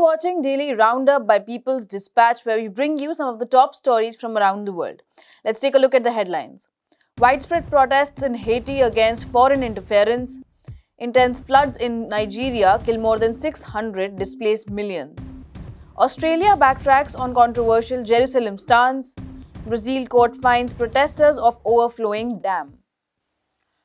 You're watching Daily Roundup by People's Dispatch, where we bring you some of the top stories from around the world. Let's take a look at the headlines. Widespread protests in Haiti against foreign interference. Intense floods in Nigeria kill more than 600, displace millions. Australia backtracks on controversial Jerusalem stance. Brazil court finds protesters of overflowing dam.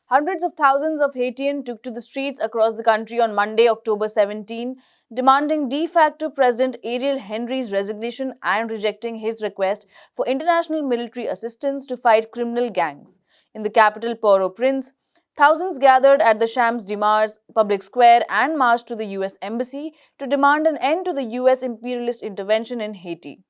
Hundreds of thousands of Haitians took to the streets across the country on Monday, October 17, demanding de facto President Ariel Henry's resignation and rejecting his request for international military assistance to fight criminal gangs. In the capital, Port-au-Prince, thousands gathered at the Champs-de-Mars public square and marched to the US Embassy to demand an end to the US imperialist intervention in Haiti.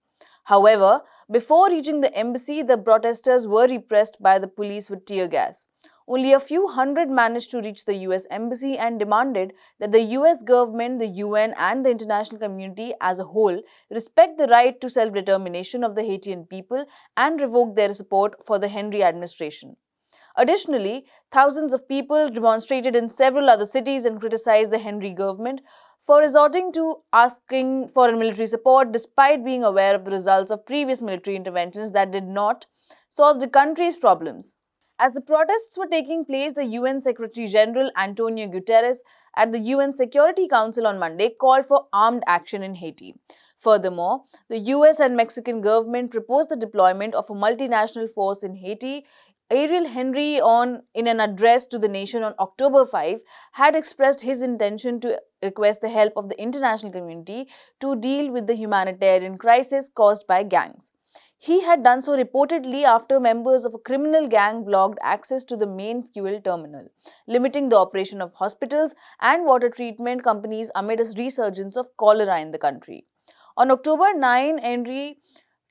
However, before reaching the embassy, the protesters were repressed by the police with tear gas. Only a few hundred managed to reach the US Embassy and demanded that the US government, the UN, and the international community as a whole respect the right to self-determination of the Haitian people and revoke their support for the Henry administration. Additionally, thousands of people demonstrated in several other cities and criticized the Henry government for resorting to asking for military support despite being aware of the results of previous military interventions that did not solve the country's problems. As the protests were taking place, the UN Secretary General Antonio Guterres at the UN Security Council on Monday called for armed action in Haiti. Furthermore, the US and Mexican government proposed the deployment of a multinational force in Haiti. Ariel Henry, in an address to the nation on October 5, had expressed his intention to request the help of the international community to deal with the humanitarian crisis caused by gangs. He had done so reportedly after members of a criminal gang blocked access to the main fuel terminal, limiting the operation of hospitals and water treatment companies amid a resurgence of cholera in the country. On October 9, Henry,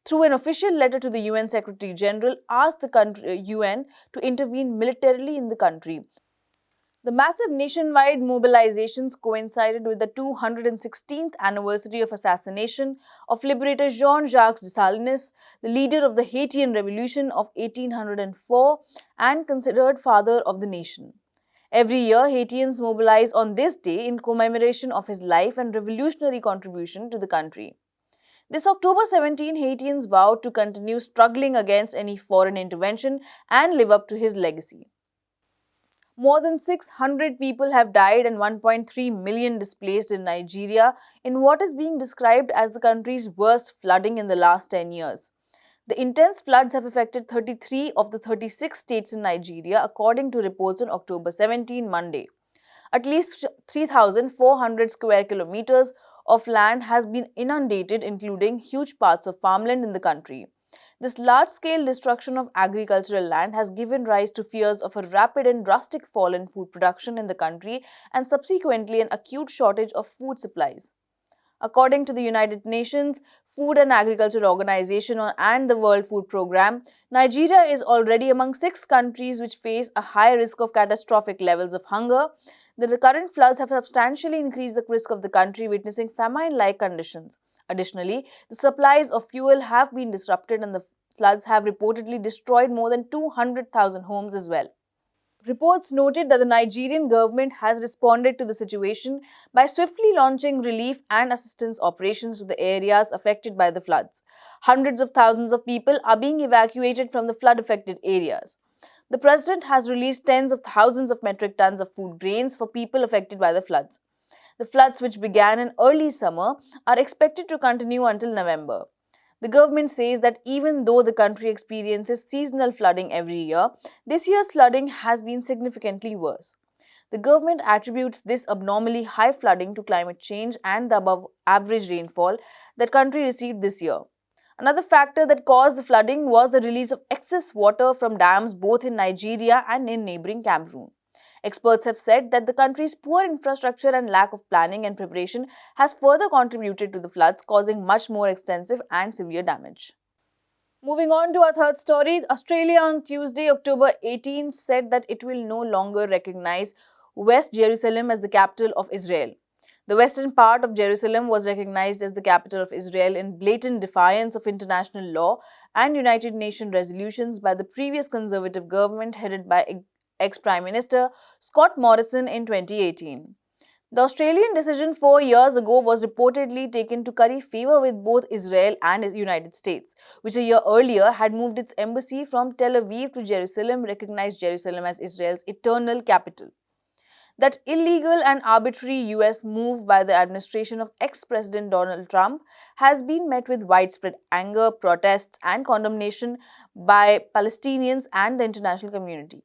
through an official letter to the UN Secretary General, asked the UN to intervene militarily in the country. The massive nationwide mobilizations coincided with the 216th anniversary of assassination of liberator Jean-Jacques Dessalines, the leader of the Haitian Revolution of 1804 and considered father of the nation. Every year, Haitians mobilize on this day in commemoration of his life and revolutionary contribution to the country. This October 17, Haitians vowed to continue struggling against any foreign intervention and live up to his legacy. More than 600 people have died and 1.3 million displaced in Nigeria in what is being described as the country's worst flooding in the last 10 years. The intense floods have affected 33 of the 36 states in Nigeria, according to reports on October 17, Monday. At least 3,400 square kilometers of land has been inundated, including huge parts of farmland in the country. This large-scale destruction of agricultural land has given rise to fears of a rapid and drastic fall in food production in the country and subsequently an acute shortage of food supplies. According to the United Nations Food and Agriculture Organization and the World Food Programme, Nigeria is already among 6 countries which face a high risk of catastrophic levels of hunger. The current floods have substantially increased the risk of the country witnessing famine-like conditions. Additionally, the supplies of fuel have been disrupted and the floods have reportedly destroyed more than 200,000 homes as well. Reports noted that the Nigerian government has responded to the situation by swiftly launching relief and assistance operations to the areas affected by the floods. Hundreds of thousands of people are being evacuated from the flood-affected areas. The president has released tens of thousands of metric tons of food grains for people affected by the floods. The floods, which began in early summer, are expected to continue until November. The government says that even though the country experiences seasonal flooding every year, this year's flooding has been significantly worse. The government attributes this abnormally high flooding to climate change and the above-average rainfall that country received this year. Another factor that caused the flooding was the release of excess water from dams both in Nigeria and in neighboring Cameroon. Experts have said that the country's poor infrastructure and lack of planning and preparation has further contributed to the floods, causing much more extensive and severe damage. Moving on to our third story, Australia on Tuesday, October 18, said that it will no longer recognize West Jerusalem as the capital of Israel. The western part of Jerusalem was recognized as the capital of Israel in blatant defiance of international law and United Nations resolutions by the previous conservative government headed by ex-Prime Minister Scott Morrison in 2018. The Australian decision 4 years ago was reportedly taken to curry favor with both Israel and the United States, which a year earlier had moved its embassy from Tel Aviv to Jerusalem, recognized Jerusalem as Israel's eternal capital. That illegal and arbitrary US move by the administration of ex-President Donald Trump has been met with widespread anger, protests, and condemnation by Palestinians and the international community.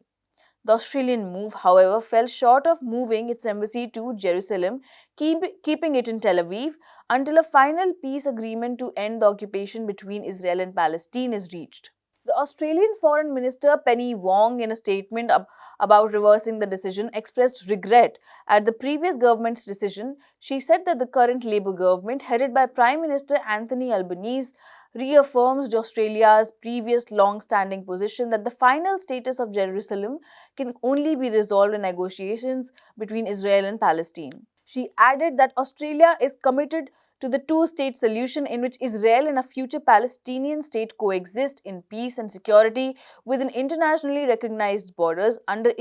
The Australian move, however, fell short of moving its embassy to Jerusalem, keeping it in Tel Aviv until a final peace agreement to end the occupation between Israel and Palestine is reached. The Australian Foreign Minister Penny Wong, in a statement about reversing the decision, expressed regret at the previous government's decision. She said that the current Labour government, headed by Prime Minister Anthony Albanese, reaffirms Australia's previous long-standing position that the final status of Jerusalem can only be resolved in negotiations between Israel and Palestine. She added that Australia is committed to the two-state solution in which Israel and a future Palestinian state coexist in peace and security within internationally recognized borders under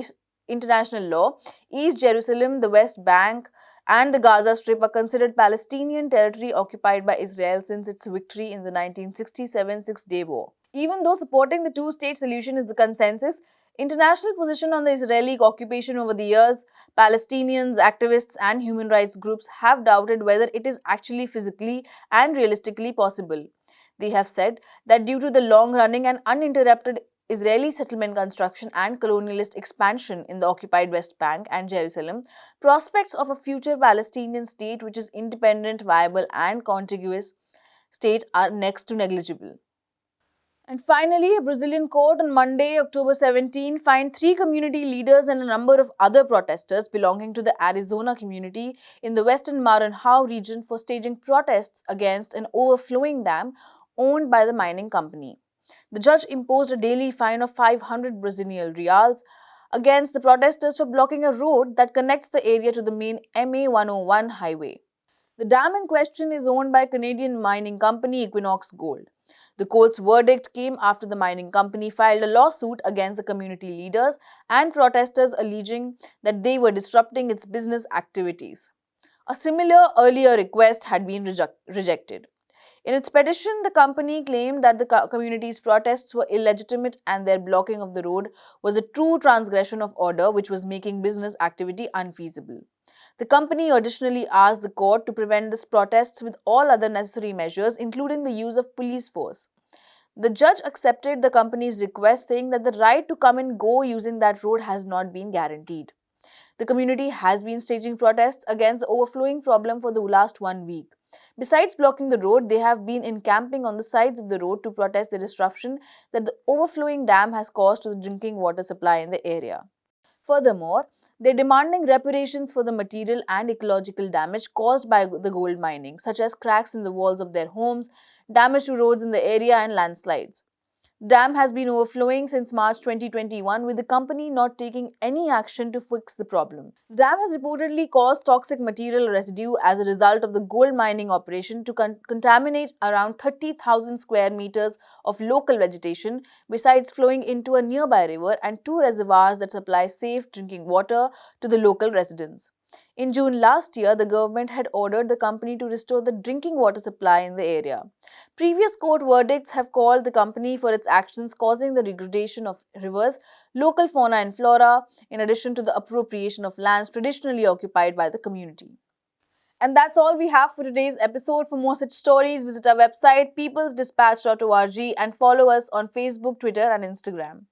international law. East Jerusalem, the West Bank, and the Gaza Strip are considered Palestinian territory occupied by Israel since its victory in the 1967 Six-Day War. Even though supporting the two-state solution is the consensus, international position on the Israeli occupation over the years, Palestinians, activists, and human rights groups have doubted whether it is actually physically and realistically possible. They have said that due to the long-running and uninterrupted Israeli settlement construction and colonialist expansion in the occupied West Bank and Jerusalem, prospects of a future Palestinian state which is independent, viable, and contiguous state are next to negligible. And finally, a Brazilian court on Monday, October 17, fined 3 community leaders and a number of other protesters belonging to the Arizona community in the western Maranhão region for staging protests against an overflowing dam owned by the mining company. The judge imposed a daily fine of 500 Brazilian reals against the protesters for blocking a road that connects the area to the main MA 101 highway. The dam in question is owned by Canadian mining company Equinox Gold. The court's verdict came after the mining company filed a lawsuit against the community leaders and protesters alleging that they were disrupting its business activities. A similar earlier request had been rejected. In its petition, the company claimed that the community's protests were illegitimate and their blocking of the road was a true transgression of order which was making business activity unfeasible. The company additionally asked the court to prevent these protests with all other necessary measures, including the use of police force. The judge accepted the company's request, saying that the right to come and go using that road has not been guaranteed. The community has been staging protests against the overflowing problem for the last 1 week. Besides blocking the road, they have been encamping on the sides of the road to protest the disruption that the overflowing dam has caused to the drinking water supply in the area. Furthermore, they're demanding reparations for the material and ecological damage caused by the gold mining, such as cracks in the walls of their homes, damage to roads in the area, and landslides. The dam has been overflowing since March 2021, with the company not taking any action to fix the problem. The dam has reportedly caused toxic material residue as a result of the gold mining operation to contaminate around 30,000 square meters of local vegetation, besides flowing into a nearby river and 2 reservoirs that supply safe drinking water to the local residents. In June last year, the government had ordered the company to restore the drinking water supply in the area. Previous court verdicts have called the company for its actions causing the degradation of rivers, local fauna and flora, in addition to the appropriation of lands traditionally occupied by the community. And that's all we have for today's episode. For more such stories, visit our website peoplesdispatch.org and follow us on Facebook, Twitter, and Instagram.